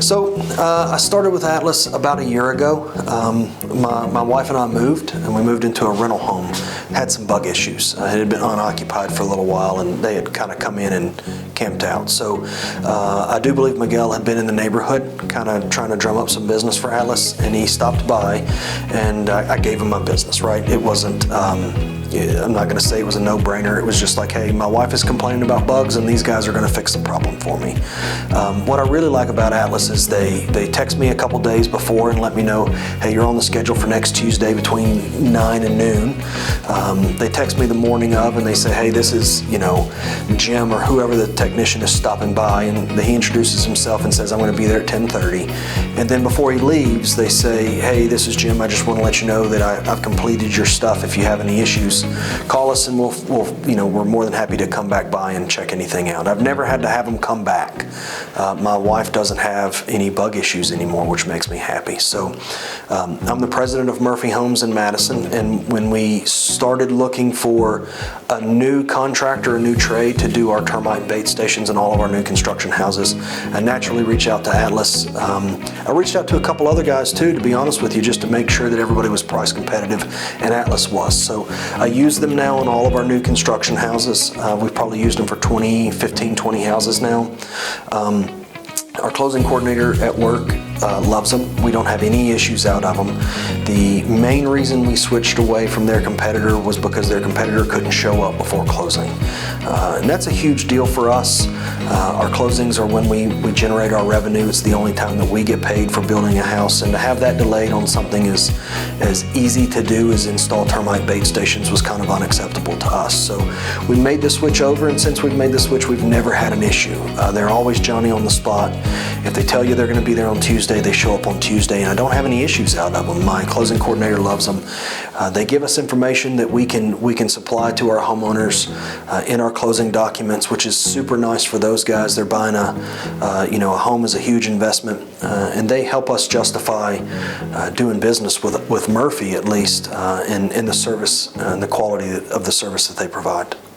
So I started with Atlus about a year ago. My wife and I moved, and we moved into a rental home. Had some bug issues. It had been unoccupied for a little while, and they had kind of come in and camped out. So I do believe Miguel had been in the neighborhood, kind of trying to drum up some business for Atlus, and he stopped by, and I gave him my business, right? It wasn't, I'm not going to say it was a no-brainer. It was just like, hey, my wife is complaining about bugs, and these guys are going to fix the problem for me. What I really like about Atlus is they text me a couple days before and let me know, hey, you're on the schedule for next Tuesday between 9 and noon. They text me the morning of, and they say, hey, this is, Jim or whoever the technician is stopping by, and he introduces himself and says, I'm going to be there at 10:30. And then before he leaves, they say, hey, this is Jim. I just want to let you know that I've completed your stuff. If you have any issues, call us, and we're more than happy to come back by and check anything out. I've never had to have them come back. My wife doesn't have any bug issues anymore, which makes me happy. So I'm the president of Murphy Homes in Madison, and when we started looking for a new contractor, a new trade to do our termite bait stations in all of our new construction houses, I naturally reached out to Atlus. I reached out to a couple other guys too, to be honest with you, just to make sure that everybody was price competitive, and Atlus was. So I use them now in all of our new construction houses. We've probably used them for 15, 20 houses now. Our closing coordinator at work loves them. We don't have any issues out of them. The main reason we switched away from their competitor was because their competitor couldn't show up before closing. And that's a huge deal for us. Our closings are when we generate our revenue. It's the only time that we get paid for building a house, and to have that delayed on something as easy to do as install termite bait stations was kind of unacceptable to us. So we made the switch over, and since we've made the switch, we've never had an issue. They're always Johnny on the spot. If they tell you they're going to be there on Tuesday, they show up on Tuesday, and I don't have any issues out of them. My closing coordinator loves them. They give us information that we can supply to our homeowners in our closing documents, which is super nice for those guys. They're buying a home is a huge investment, and they help us justify doing business with Murphy, at least, in the service and the quality of the service that they provide.